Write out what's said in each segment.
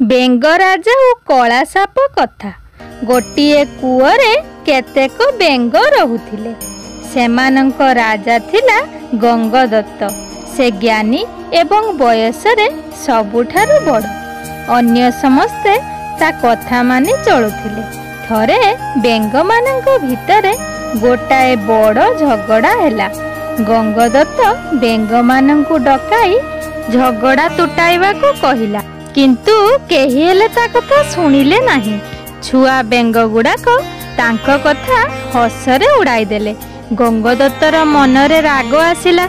बेंगराजा और कला साप कथा। गोटिए कूअरे केतेक बेंग रहुथिले। सेमानंक राजा थिला गंगदत्त। से ज्ञानी एवं बयस रे सबुठारु बड़। अन्य समस्ते ता कथा मानि चलुथिले। थरे बेंग मानंक भितरे गोटाए बड़ झगड़ा हैला। गंगदत्त बेंग मानंकु डकाई झगड़ा तुटाइबा को कहिला, किंतु केही हेले ता कथा सुनिले नाही। छुआ बेंग गुड़ाक तांको कथा हसरे उड़ाई देले। गंगदत्तर मनरे राग आसिला।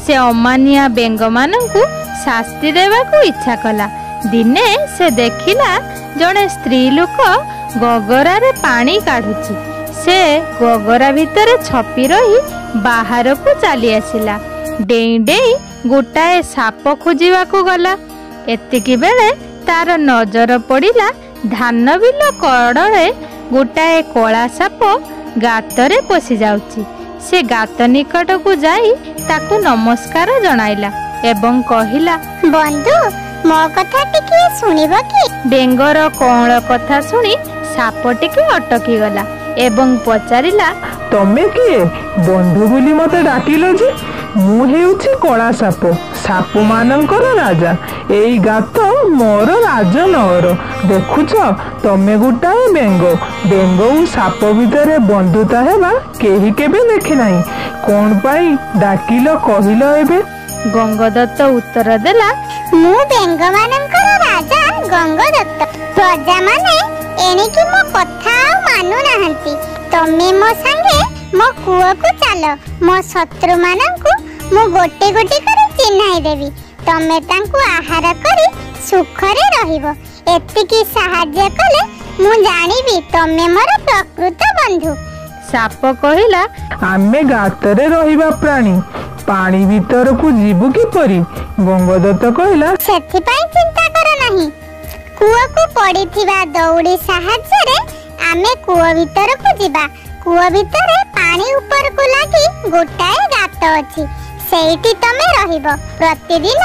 से अमानिया बेंग मानंकु शास्ति देवाकू इच्छा कला। दिने से देखिला जड़े स्त्री लोक गगरा रे पानी काढुची। से गगरा भितरे छपी रही बाहर को चली आसिला। डेई डेई गोटाए साप खोजिबा को गला। एतिकी बेले तार नजर पड़िला धान बिल कड़े गोटाए कला साप गातरे पशि जाउची। से गात निकट को जाई ताकू नमस्कार जणाइला एवं कहिला, बंधु मो कथा टिके सुनिबो कि? बेंगर कौन कथा सुनी साप टिके अटकी गला एवं पचारिला, तमे किए? बंधु बोली मते डाकिलो जे? मु हेउछि कला साप, साप मानंकर राजा। एई गात मोर राजनगर। देखुछ तमे गोटाए बेंग। बेंग और साप भितरे बंधुता हेबा केही केबे देखि नाही। कोन पाई डाकिलो कहिलो एबे? गंगदत्त उत्तर देला, मु बेंग मानंकर राजा गंगदत्त। प्रजा माने एनिकी मो कथा मानु नाहंती। तमे मो संगे मो कुआ को चलो। मो शत्रु मानंकु मु गोटे गोटे करी चिन्हाई देवी। तमे तांकु आहार करी सुखरे रहिबो। एतिकी सहाय्य कले मु जानिबी तमे मोर प्रकृत बंधु। साप कहिला, आमे गातरे रहिबा प्राणी, पानी भीतर को जीवु किपरि? गंगदत्त कहिला, सेथि पई चिंता करो नाही। कुआ को पड़िथिबा दौड़ी सहाय्य रे आमे कुआ भीतर को जिबा। कुआ भीतर पानी ऊपर को लागी गोटाए गात अछि। सेठी तमे रहिबो। प्रतिदिन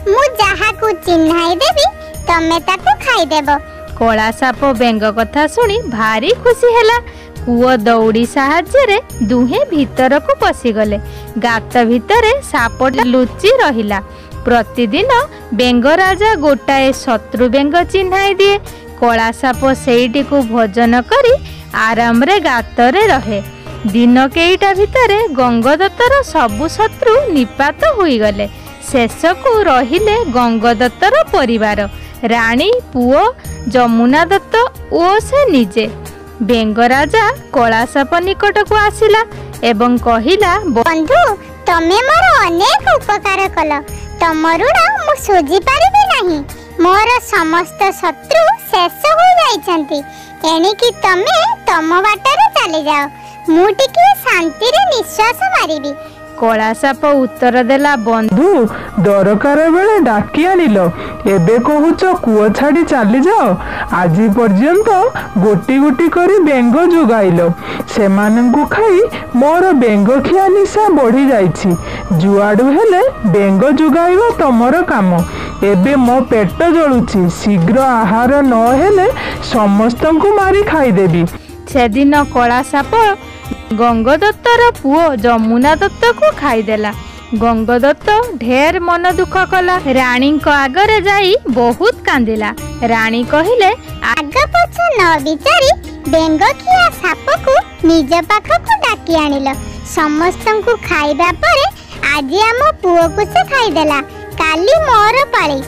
मु जहा को चिन्हाई देबी तमे ताको खाई देबो। कला साप बेंग कथा सुनी भारी खुशी हैला। कुआ दौड़ी साहाଯ୍य रे दुहे भीतर को पसी गले। गात भितरे सापटा लुचि रहिला। प्रतिदिन बेंग राजा गोटाए शत्रु बेंग चिन्हाई दिए। कला साप सेठी को भोजन करी आराम रे गातरे रहे। दिन केईटा भितरे गंगदत्तर सबु शत्रु निपात होई गले। शेष को रहिले गंगदत्तर परिवार, रानी, पुओ, जमुना दत्त ओ से निजे। बेंग राजा कला साप निकट को आसिला एवं कहिला, बंधु तमे मोर अनेक उपकार कल। तम ऋण मु सुझी पारिबी नाही। मोर समस्त शत्रु शेष हो जाइछंती। एनिकी तमे तम बाटरे चली जाओ। मु टिके शांति रे निश्वास मारिबी। कला साप उत्तर देला, बंधु दरकार बेले डाकी आनिलो, एबे कहूच कुआ छाड़ी चली जाओ। आजी पर्यंत गोटी गोटी करी बेंग जुगाइलो। सेमानंकु खाई मोर बेंग खिया निशा बढ़ी जाइछि। जुआडू हेले बेंग जुगाइबा तमर काम। एबे मो पेट जळुछि। शीघ्र आहार न हेले समस्तंकु मारी खाई देबी। सेदिन कला साप गंगदत्तर पुओ जमुना दत्त को खाईदेला। गंगदत्त ढेर मन दुख कला। रानी को आगरे जाई बहुत कांदिला। रानी कहिले, आग पछ न विचारी बेंग खिया साप को निज पाख को डाकी आनिल। समस्तन को खाइबा परे आजी आम पुओ को से खाईदेला। काली मोर पाली।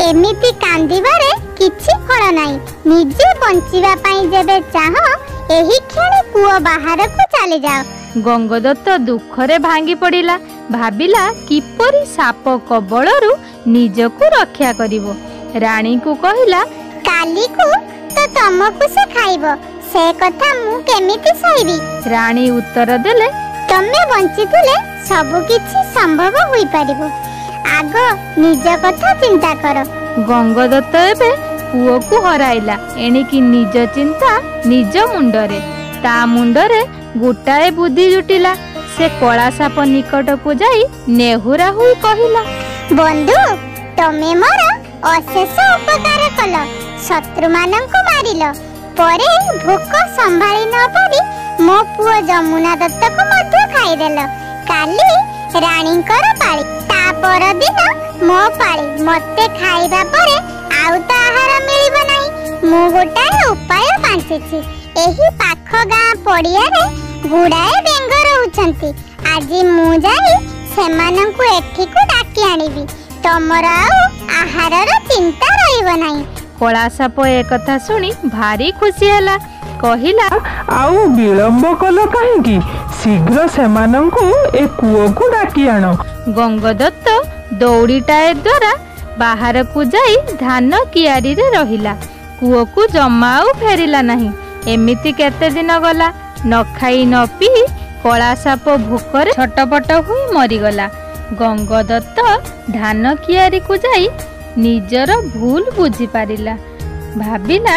एमिति कांदिबारे किछि फल नाही। निजे बंचिबा पई जेबे चाह एही क्षण कुआ बाहर को चली जाओ। गंगदत्त दुखरे भांगी पड़िला। भाबिला किपरि साप कबळरू निजको रक्षा करिवो। रानी को कहिला, काली को तो तमको से खाइबो। से कथा मु केमिति सहिबी? रानी उत्तर देले, तमे बंचिथिले सब किछि संभव होई परिबो। आग निज कथा चिंता करो। गंगदत्त एबे पुओ को हराइला। एणिकी निज चिंता निज मुंडरे। ता मुंडरे गोटाए बुद्धि जुटिला। से कला साप निकट को जाई नेहुरा हुई कहिला, बंधु तमे मोर ଅଶେଷ ଉପକାର କଲ, ଶତ୍ରୁମାନଙ୍କୁ ମାରିଲ। ପରେ ଭୋକ ସମ୍ଭାଳି ନ ପାରି ମୋ ପୁଅ ଯମୁନା ଦତ୍ତକୁ ମଧ୍ୟ ଖାଇଦେଲ। କାଲି ରାଣୀଙ୍କର ପାଳି, ତା ପରଦିନ ମୋ ପାଳି। ମତେ ଖାଇବା ପରେ ଆଉ ତ ଆହାର ମିଳିବ ନାହିଁ। ମୁଁ ଗୋଟାଏ ଉପାୟ ପାଞ୍ଚିଛି। ଏହି ପାଖ ଗାଁ ପଡ଼ିଆରେ ଗୁଡ଼ାଏ ବେଙ୍ଗ ରହୁଛନ୍ତି। ଆଜି ମୁଁ ଯାଇ ସେମାନଙ୍କୁ ଏଠିକୁ ଡାକି ଆଣିବି। ତମର ଆଉ ଆହାରର ଚିନ୍ତା ରହିବ ନାହିଁ। କଳା ସାପ ଏକଥା ଶୁଣି ଭାରି ଖୁସି ହେଲା। କହିଲା, ଆଉ ବିଳମ୍ବ କଲ କାହିଁକି? ଶୀଘ୍ର ସେମାନଙ୍କୁ ଏ କୂଅକୁ ଡାକି ଆଣ। ଗଙ୍ଗଦତ୍ତ ଦୌଡ଼ିଟାଏ ଦ୍ୱାରା ବାହାରକୁ ଯାଇ ଧାନ କିଆରୀରେ ରହିଲା। କୂଅକୁ ଜମା ଆଉ ଫେରିଲା ନାହିଁ। ଏମିତି କେତେ ଦିନ ଗଲା। ନ ଖାଇ ନ ପିଇ କଳା ସାପ ଭୋକରେ ଛଟପଟ ହୋଇ ମରିଗଲା। ଗଙ୍ଗଦତ୍ତ ଧାନ କିଆରୀକୁ ଯାଇ ନିଜର ଭୁଲ ବୁଝିପାରିଲା। ଭାବିଲା,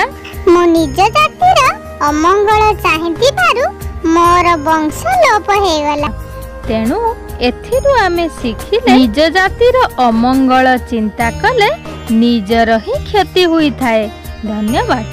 ମୁଁ ନିଜ ଜାତିର ଅମଙ୍ଗଳ ଚାହିଁଥିବାରୁ ମୋର ବଂଶ ଲୋପ ହେଇଗଲା। ତେଣୁ ଏଥିରୁ ଆମେ ଶିଖିଲେ ନିଜ ଜାତିର ଅମଙ୍ଗଳ ଚିନ୍ତା କଲେ ନିଜର ହିଁ କ୍ଷତି ହୋଇଥାଏ। ଧନ୍ୟବାଦ।